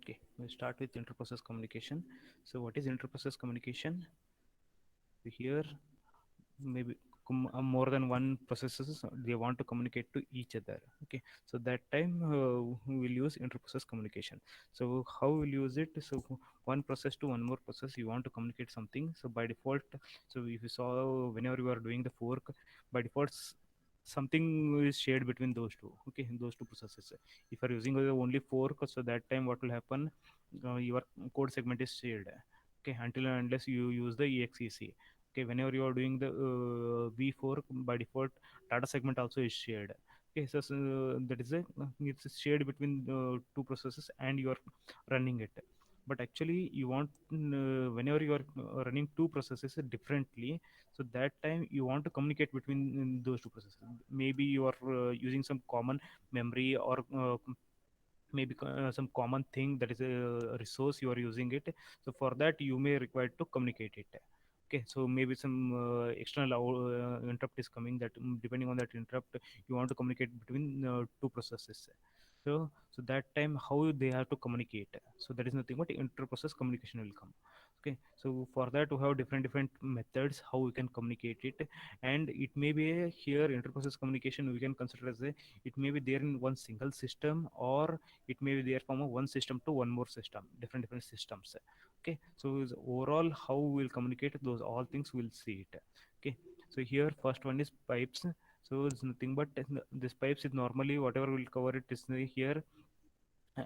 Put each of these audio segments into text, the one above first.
Okay, we start with interprocess communication. So, what is interprocess communication? Here, maybe more than one processes they want to communicate to each other. Okay, so that time we will use interprocess communication. So, how we'll use it? So, one process to one more process, you want to communicate something. So, by default, so if you saw whenever you are doing the fork, by default, something is shared between those two. Okay, those two processes. If you are using only fork, so that time what will happen? Your code segment is shared. Okay, until and unless you use the exec. Okay, whenever you are doing the v4, by default data segment also is shared. Okay, so that is a it's shared between two processes and you are running it. But actually you want whenever you are running two processes differently, so that time you want to communicate between those two processes. Maybe you are using some common memory or maybe some common thing, that is a resource you are using it. So for that you may require to communicate it. Okay, so maybe some external interrupt is coming, that depending on that interrupt you want to communicate between two processes. So that time how they have to communicate, so that is nothing but inter-process communication will come. Okay, so for that we have different methods how we can communicate it. And it may be here inter-process communication we can consider as a, it may be there in one single system, or it may be there from a one system to one more system, different systems. Okay, so overall how we'll communicate those all things we'll see it. Okay, so here first one is pipes. So it's nothing but this pipes is normally whatever will cover it is here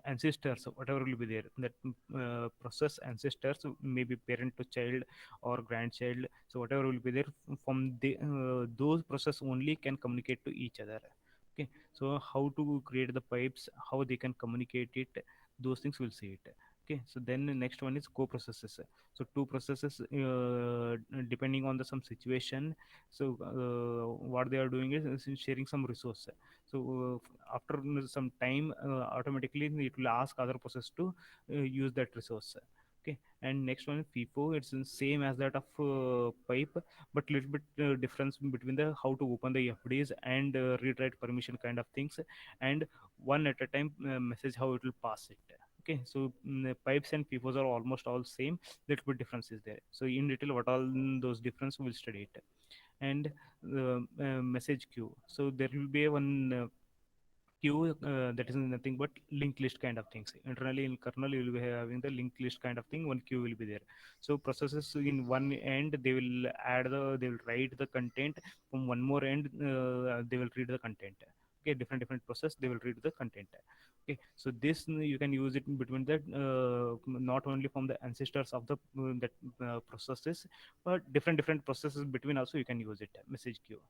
ancestors, whatever will be there, that process ancestors, maybe parent to child or grandchild. So whatever will be there from the those process only can communicate to each other. Okay, so how to create the pipes, how they can communicate it, those things we'll see it. Okay, so then the next one is co-processes. So two processes depending on the some situation. So what they are doing is sharing some resource. So after some time automatically it will ask other process to use that resource. Okay, and next one is FIFO. It's the same as that of pipe, but little bit difference between the how to open the FDs and read write permission kind of things, and one at a time message how it will pass it. Okay, so the pipes and FIFOs are almost all same. Little bit difference is there. So in detail, what all those difference we'll study it. And message queue. So there will be one queue that is nothing but linked list kind of things. Internally in kernel, you will be having the linked list kind of thing. One queue will be there. So processes in one end, they will write the content. From one more end, they will read the content. Okay, different process, they will read the content. Okay, so this you can use it in between that, not only from the ancestors of the that processes, but different processes between also you can use it. Message queue.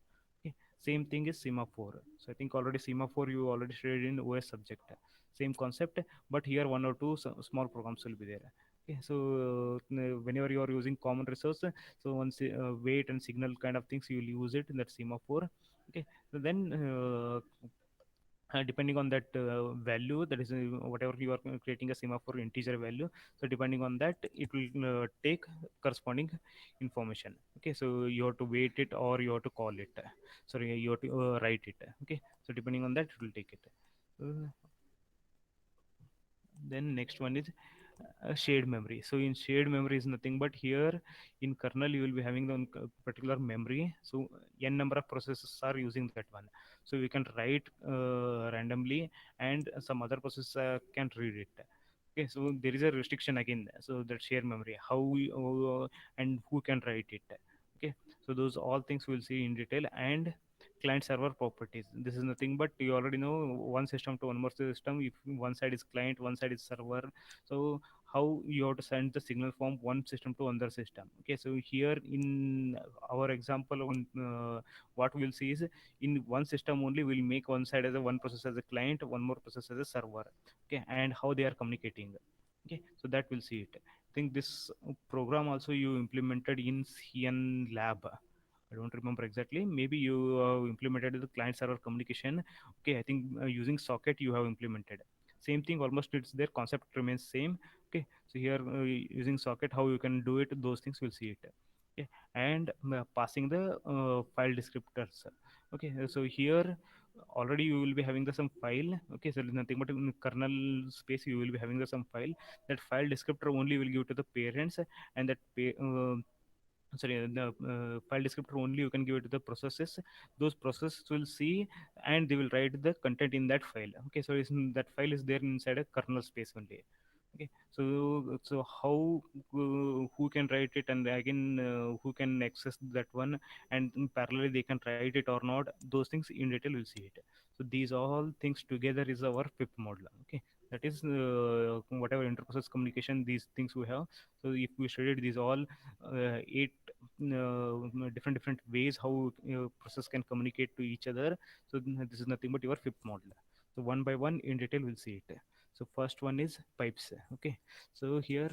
Okay, same thing is semaphore. So I think already semaphore you already studied in OS subject. Same concept, but here one or two small programs will be there. Okay, so whenever you are using common resource, so once weight and signal kind of things you will use it in that semaphore. Okay, so then depending on that value, that is whatever you are creating a semaphore integer value, so depending on that it will take corresponding information. Okay, so you have to wait it or you have to call it, sorry, you have to write it. Okay, so depending on that it will take it. uh, then next one is shared memory. So in shared memory is nothing but here in kernel you will be having the particular memory. So n number of processes are using that one. So we can write randomly, and some other process can read it. Okay, so there is a restriction again. So that shared memory, how we and who can write it. Okay, so those all things we'll see in detail. And client server properties, this is nothing but you already know, one system to one more system. If one side is client, one side is server, so how you have to send the signal from one system to another system. Okay, so here in our example on what we'll see is, in one system only we'll make one side as a one process as a client, one more process as a server. Okay, and how they are communicating. Okay, so that we'll see it. I think this program also you implemented in cn lab. I don't remember exactly. Maybe you implemented the client server communication. Okay, I think using socket you have implemented. Same thing, almost it's their concept remains same. Okay, so here using socket, how you can do it, those things we'll see it. Okay, and passing the file descriptors. Okay, so here already you will be having the some file. Okay, so there's nothing but in kernel space you will be having the some file. That file descriptor only will give to the parents, and that sorry, the file descriptor only you can give it to the processes. Those processes will see and they will write the content in that file. Okay, so that file is there inside a kernel space only. Okay, so how who can write it, and again who can access that one, and in parallel they can write it or not, those things in detail we'll see it. So these all things together is our fifth model. Okay, that is whatever interprocess communication these things we have. So if we studied these all eight different ways how process can communicate to each other, so this is nothing but your fifth model. So one by one in detail we'll see it. So first one is pipes. Okay, so here,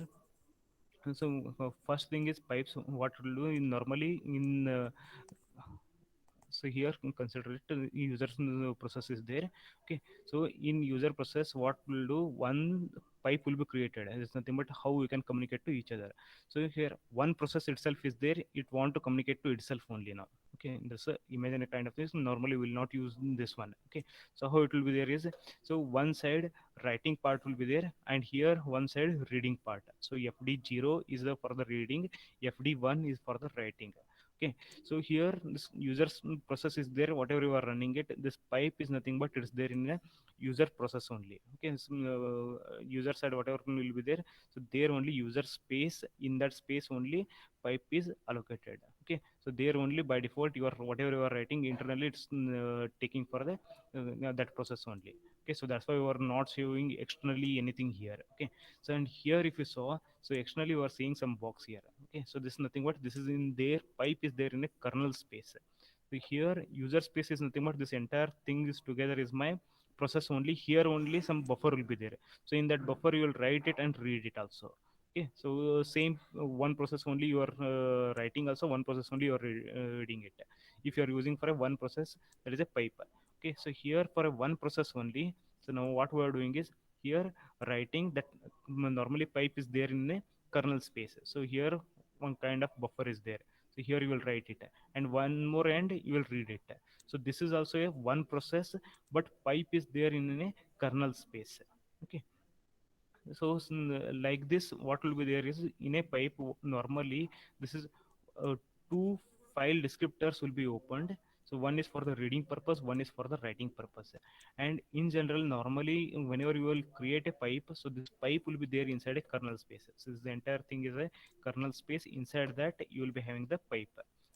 so first thing is pipes. What will do in normally in so here consider it user process is there. Okay, so in user process what will do, one pipe will be created, and it's nothing but how we can communicate to each other. So here one process itself is there, it want to communicate to itself only now. Okay, this imagine a kind of this, normally we will not use this one. Okay, so how it will be there is, so one side writing part will be there, and here one side reading part. So fd0 is the for the reading, fd1 is for the writing. Okay, so here this user's process is there, whatever you are running it, this pipe is nothing but it's there in a user process only. Okay, so, user side whatever will be there, so there only user space, in that space only pipe is allocated. Okay, so there only by default you are whatever you are writing internally, it's taking for the that process only. Okay, so that's why we are not showing externally anything here. Okay, so and here if you saw, so externally you are seeing some box here. Okay, so this is nothing but this is in their pipe is there in a kernel space. So here user space is nothing but this entire thing is together is my process only. Here only some buffer will be there, so in that buffer you will write it and read it also. Okay, so same one process only you are writing, also one process only you are reading it. If you are using for a one process, that is a pipe. Okay, so here for a one process only, so now what we are doing is here writing that normally pipe is there in a kernel space. So here one kind of buffer is there, so here you will write it, and one more end you will read it. So this is also a one process, but pipe is there in a kernel space. Okay, so like this what will be there is in a pipe normally this is two file descriptors will be opened. So one is for the reading purpose, one is for the writing purpose. And in general normally whenever you will create a pipe, so this pipe will be there inside a kernel space. So the entire thing is a kernel space, inside that you will be having the pipe.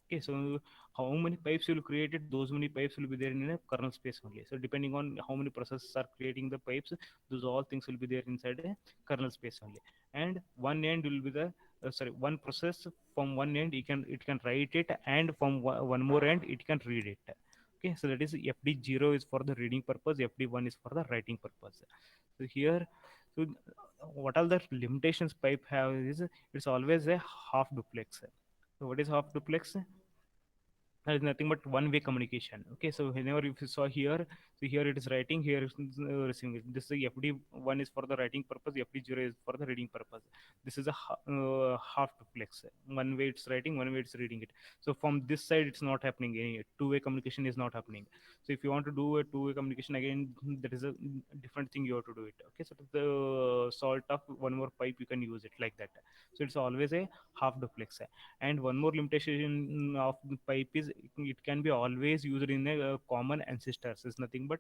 Okay, so how many pipes you will create it, those many pipes will be there in a kernel space only. So depending on how many processes are creating the pipes, those all things will be there inside a kernel space only. And one end will be the sorry, one process from one end it can write it, and from one more end it can read it. Okay, so that is fd0 is for the reading purpose, fd1 is for the writing purpose. So here, so what all the limitations pipe have is it's always a half duplex. So what is half duplex? There is nothing but one way communication. Okay, so whenever if you saw here, so here it is writing, here is receiving it. This is fd1 is for the writing purpose, fd0 is for the reading purpose. This is a half duplex, one way it's writing, one way it's reading it. So from this side it's not happening, any two-way communication is not happening. So if you want to do a two-way communication again, that is a different thing, you have to do it. Okay, so the salt of one more pipe you can use it like that. So it's always a half duplex. And one more limitation of the pipe is it can be always used in a common ancestors. It's nothing but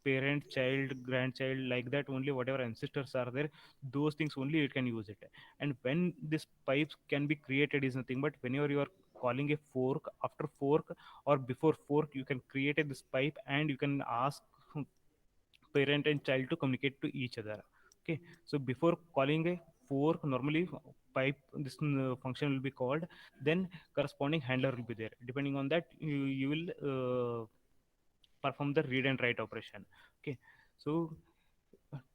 parent, child, grandchild, like that only, whatever ancestors are there, those things only it can use it. And when this pipes can be created is nothing but whenever you are calling a fork, after fork or before fork you can create this pipe, and you can ask parent and child to communicate to each other. Okay, so before calling a fork, normally pipe this function will be called, then corresponding handler will be there. Depending on that you will perform the read and write operation. Okay, so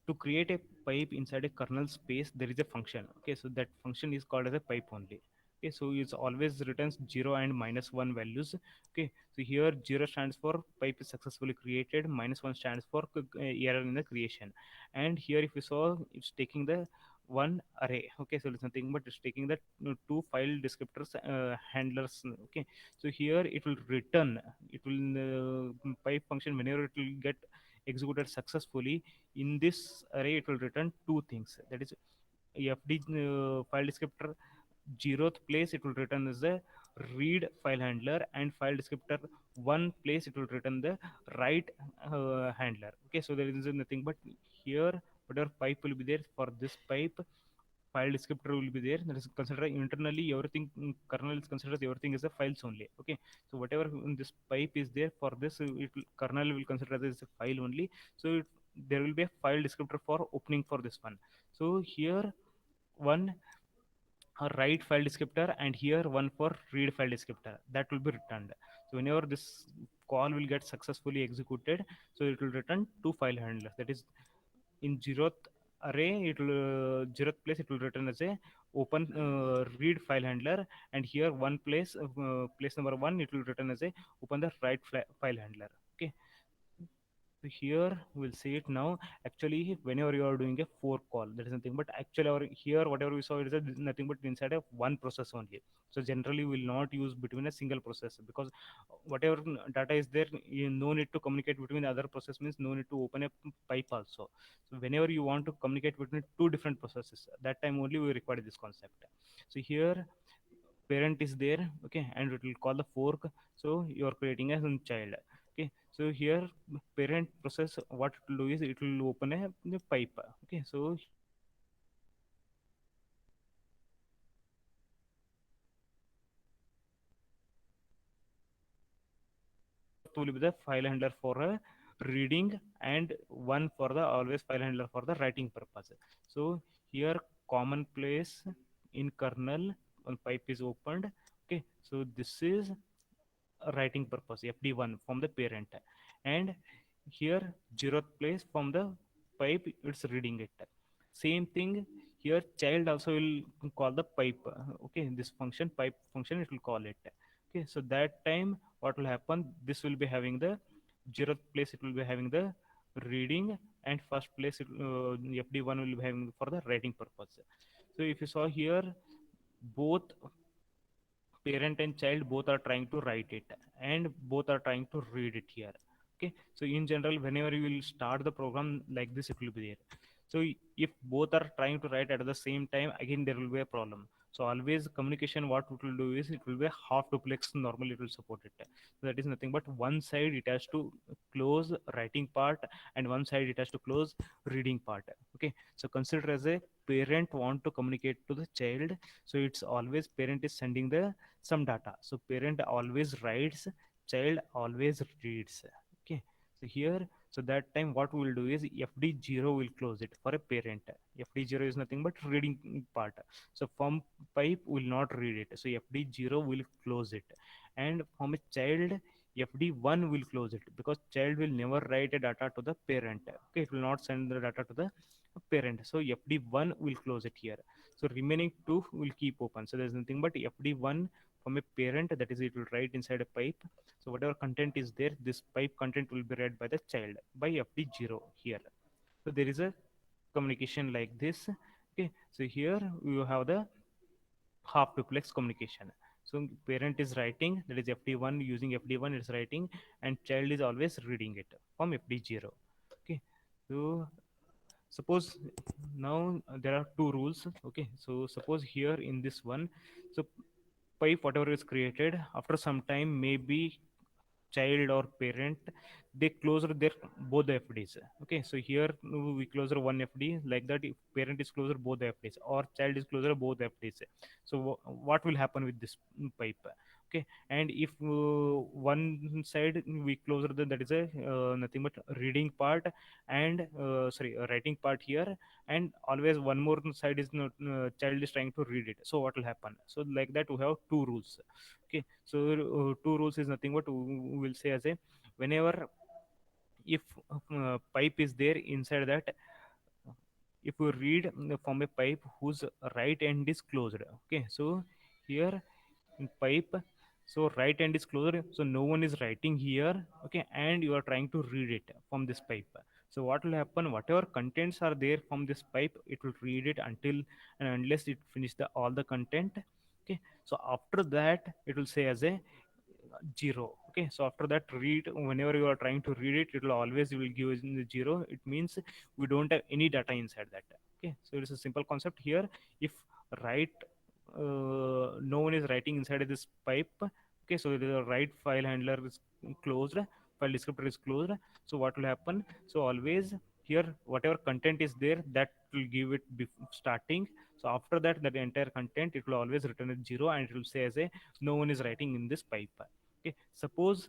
to create a pipe inside a kernel space there is a function. Okay, so that function is called as a pipe only. Okay, so it's always returns 0 and -1 values. Okay, so here 0 stands for pipe is successfully created, -1 stands for error in the creation. And here if you saw it's taking the one array. Okay, so it's nothing but it's taking the two file descriptors handlers. Okay, so here it will return, it will pipe function, whenever it will get executed successfully in this array, it will return two things. That is fd file descriptor zeroth place, it will return as the read file handler, and file descriptor one place, it will return the write handler. Okay, so there is nothing but here whatever pipe will be there for this pipe, file descriptor will be there. That is considered internally everything, kernel is considered everything is a files only. Okay, so whatever in this pipe is there for this, kernel will consider as a file only. So there will be a file descriptor for opening for this one. So here one a write file descriptor, and here one for read file descriptor, that will be returned. So whenever this call will get successfully executed, so it will return two file handlers. That is in zeroth array, it will zeroth place, it will return as a open read file handler, and here one place, place number one, it will return as a open the write file handler. Okay, so here we'll see it now. Actually, whenever you are doing a fork call, that is nothing but actually our here whatever we saw is nothing but inside of one process only. So generally we will not use between a single process, because whatever data is there, you no need to communicate between the other process, means no need to open a pipe also. So whenever you want to communicate between two different processes, that time only we require this concept. So here parent is there, okay, and it will call the fork. So you are creating a child. Okay, so here parent process, what it will do is it will open a pipe. Okay, so here zeroth will be the file handler for reading, and one for the always file handler for the writing purpose. So here common place in kernel, one pipe is opened. Okay, so this is writing purpose fd1 from the parent, and here zeroth place from the pipe, it's reading it. Same thing here, child also will call the pipe. Okay, this function pipe function, it will call it. Okay, so that time what will happen, this will be having the zeroth place, it will be having the reading, and first place fd1 will be having for the writing purpose. So if you saw here, both parent and child both are trying to write it, and both are trying to read it here. Okay, so in general whenever you will start the program like this, it will be there. So if both are trying to write at the same time, again there will be a problem. So always communication, what it will do is it will be a half duplex, normally it will support it. So that is nothing but one side it has to close writing part, and one side it has to close reading part. Okay, so consider as a parent want to communicate to the child, so it's always parent is sending the some data, so parent always writes, child always reads. Okay, so here, so that time what we will do is fd0 will close it for a parent. Fd0 is nothing but reading part, so from pipe will not read it, so fd0 will close it. And from a child, fd1 will close it, because child will never write a data to the parent. Okay, it will not send the data to the parent, so fd1 will close it here. So remaining two will keep open, so there's nothing but fd1 from a parent, that is it will write inside a pipe. So whatever content is there, this pipe content will be read by the child by fd0 here. So there is a communication like this. Okay, so here you have the half duplex communication. So parent is writing, that is fd1, using fd1 it's writing, and child is always reading it from fd0. Okay, so suppose now there are two rules. Okay, so suppose here in this one, so pipe whatever is created, after some time, maybe child or parent, they close their both the fds. Okay, so here we close one fd, like that if parent is closer both the fds, or child is closer both the fds. So what will happen with this pipe? Okay, and if one side we closer, then that is a nothing but reading part, and sorry, writing part here, and always one more side is not, child is trying to read it, so what will happen? So like that we have two rules. Okay, so two rules is nothing but we will say as a, whenever if pipe is there inside that, if we read from a pipe whose right end is closed. Okay, so here in pipe, so right end is closed, so no one is writing here. Okay, and you are trying to read it from this pipe. So what will happen? Whatever contents are there from this pipe, it will read it until and unless it finish the all the content. Okay. So after that, it will say as a zero. Okay. So after that, read whenever you are trying to read it, it will always will give us in the zero. It means we don't have any data inside that. Okay. So it is a simple concept here. If write no one is writing inside of this pipe. Okay, so the write file handler is closed, file descriptor is closed. So what will happen? So always here whatever content is there, that will give it starting. So after that, that entire content, it will always return at zero, and it will say as a no one is writing in this pipe. Okay, suppose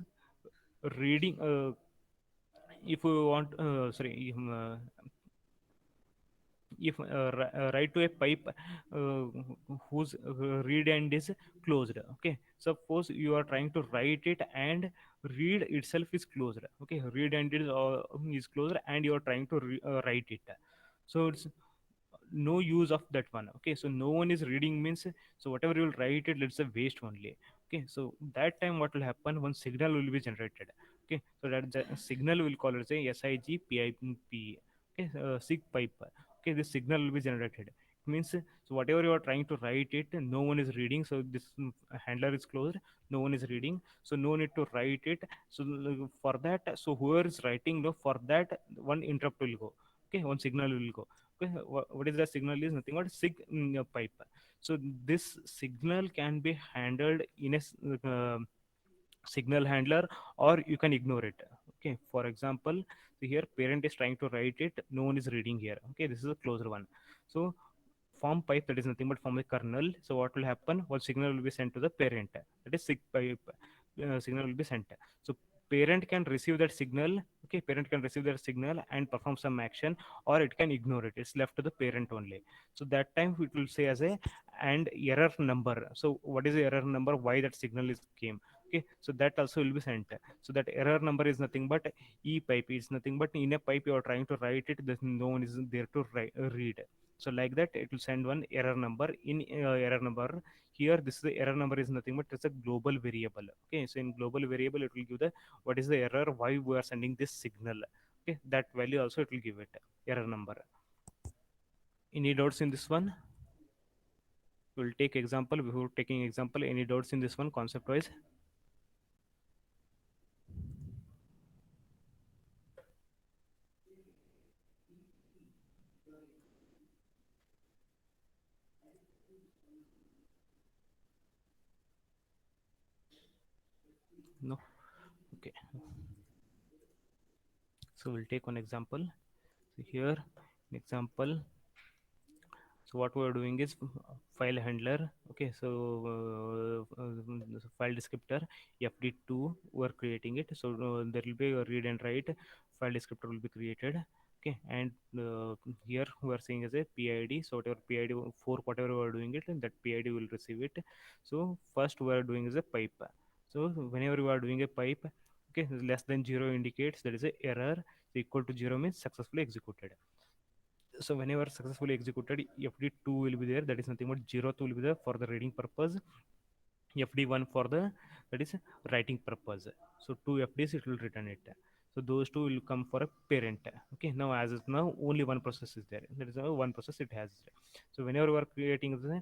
reading if we want sorry if write to a pipe whose read end is closed. Okay, suppose you are trying to write it and read itself is closed. Okay, read end is closed and you are trying to write it. So it's no use of that one. Okay, so no one is reading means, so whatever you will write it, it's a waste only. Okay, so that time what will happen, one signal will be generated. Okay, so that the signal will call it a sig pip. Okay, sig pipe. Okay, this signal will be generated. It means so whatever you are trying to write it, no one is reading, so this handler is closed, no one is reading, so no need to write it. So for that, so whoever is writing, no, for that one interrupt will go. Okay, one signal will go. Okay, what is the signal is nothing but pipe. So this signal can be handled in a signal handler, or you can ignore it. Okay, for example, so here parent is trying to write it, no one is reading here. Okay, this is a closed one. So form pipe, that is nothing but from a kernel. So what will happen, one signal will be sent to the parent, that is sig pipe. Signal will be sent. So parent can receive that signal. Okay, parent can receive that signal and perform some action, or it can ignore it, it's left to the parent only. So that time it will say as a and error number. So what is the error number, why that signal is came. Okay, so that also will be sent. So that error number is nothing but e pipe, is nothing but in a pipe you are trying to write it, there's no one is there to read. So like that, it will send one error number. In error number, here this is the error number is nothing but it's a global variable. Okay, so in global variable, it will give the what is the error, why we are sending this signal. Okay, that value also it will give it error number. Any doubts in this one? We'll take example. Before taking example, any doubts in this one concept wise? No. Okay, so we'll take one example. So here, an example. So what we are doing is file handler. Okay, so file descriptor fd2 we're creating it. So there will be a read and write file descriptor will be created. Okay, and here we are saying as a pid. So whatever pid for whatever we are doing it, and that pid will receive it. So first we are doing is a pipe. So whenever you are doing a pipe, okay, less than zero indicates that is a error. So equal to zero means successfully executed. So whenever successfully executed, fd2 will be there, that is nothing but 0th will be there for the reading purpose, fd1 for the that is writing purpose. So two fds it will return it. So those two will come for a parent. Okay, now as of now only one process is there, there is a one process it has. So whenever we are creating the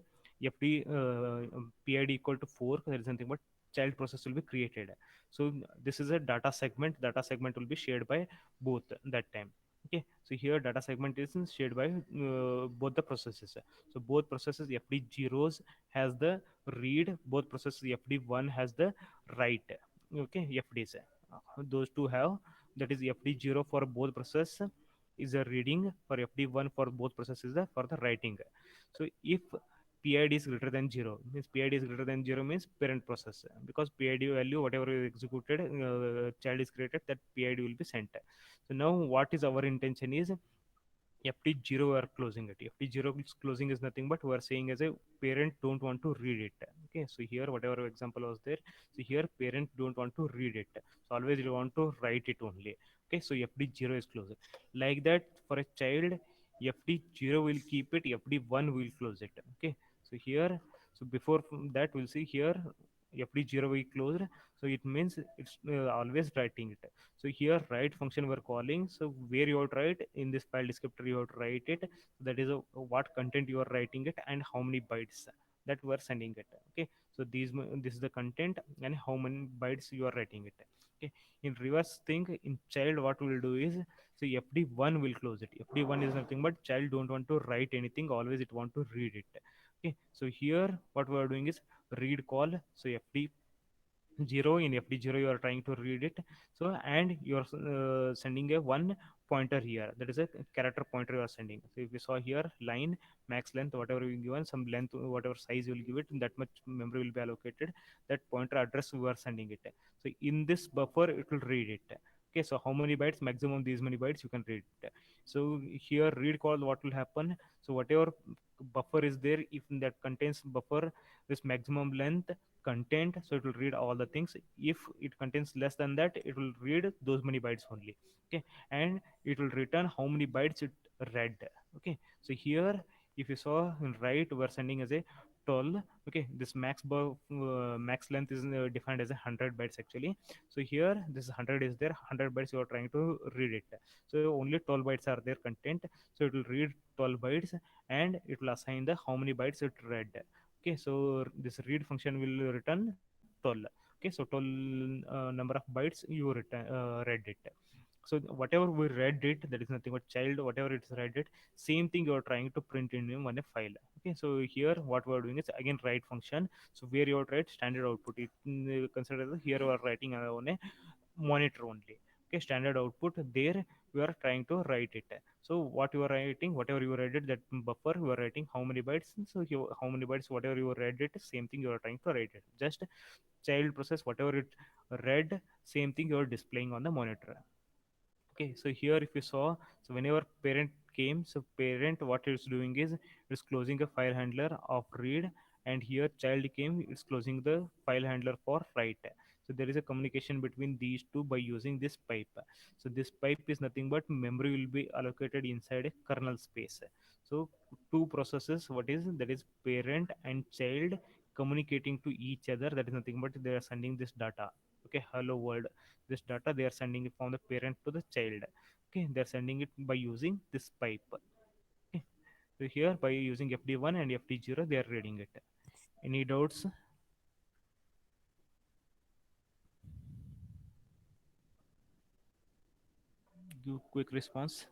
fd pid equal to 4, there is nothing but child process will be created. So this is a data segment, data segment will be shared by both that time. Okay, so here data segment is shared by both the processes. So both processes fd zeros has the read, both processes fd1 has the write. Okay, fds those two have, that is fd0 for both process is a reading, for fd1 for both processes for the writing. So if PID is greater than 0 means, PID is greater than 0 means parent process, because PID value whatever is executed, child is created, that PID will be sent. So now what is our intention is FT0 we are closing it. FT0 is closing is nothing but we are saying as a parent don't want to read it. Okay, so here whatever example was there, so here parent don't want to read it. So always you want to write it only. Okay, so FT0 is closed. Like that for a child, FT0 will keep it, FT1 will close it. Okay, so here, so before that we'll see here fd0 we closed, so it means it's always writing it. So here write function we're calling, so where you have to write in this file descriptor you have to write it. That is what content you are writing it and how many bytes that we are sending it. Okay, so this is the content and how many bytes you are writing it. Okay, in reverse thing, in child what we'll do is, so fd1 will close it. Fd1 is nothing but child don't want to write anything, always it want to read it. Okay, so here what we are doing is read call. So fd0, in fd0 you are trying to read it. So and you are sending a one pointer here, that is a character pointer you are sending. So if you saw here line max length, whatever you given, some length whatever size you will give it, that much memory will be allocated, that pointer address we are sending it. So in this buffer it will read it. Okay, so how many bytes, maximum these many bytes you can read it. So here read call, what will happen, so whatever buffer is there, if that contains buffer this maximum length content, so it will read all the things. If it contains less than that, it will read those many bytes only. Okay, and it will return how many bytes it read. Okay, so here if you saw in right, we're sending as a 12. Okay, this max length is defined as 100 bytes actually. So here this 100 is there, 100 bytes you are trying to read it. So only 12 bytes are there content, so it will read 12 bytes and it will assign the how many bytes it read. Okay, so this read function will return 12. Okay, so 12 number of bytes you read it. So whatever we read it, that is nothing but child, whatever it's read it, same thing you are trying to print in one a file. Okay, so here what we are doing is again write function. So where you are write standard output, it consider here you are writing on a monitor only. Okay, standard output, there you are trying to write it. So what you are writing, whatever you read it, that buffer you are writing how many bytes, so how many bytes whatever you read it, same thing you are trying to write it. Just child process whatever it read, same thing you are displaying on the monitor. Okay, so here if you saw, so whenever parent came, so parent what it's doing is it's closing a file handler of read, and here child came, it's closing the file handler for write. So there is a communication between these two by using this pipe. So this pipe is nothing but memory will be allocated inside a kernel space. So two processes, what is that is parent and child communicating to each other, that is nothing but they are sending this data. Okay, hello world, this data they are sending it from the parent to the child. Okay, they're sending it by using this pipe. Okay, so here by using fd1 and fd0 they are reading it. Any doubts? Give quick response.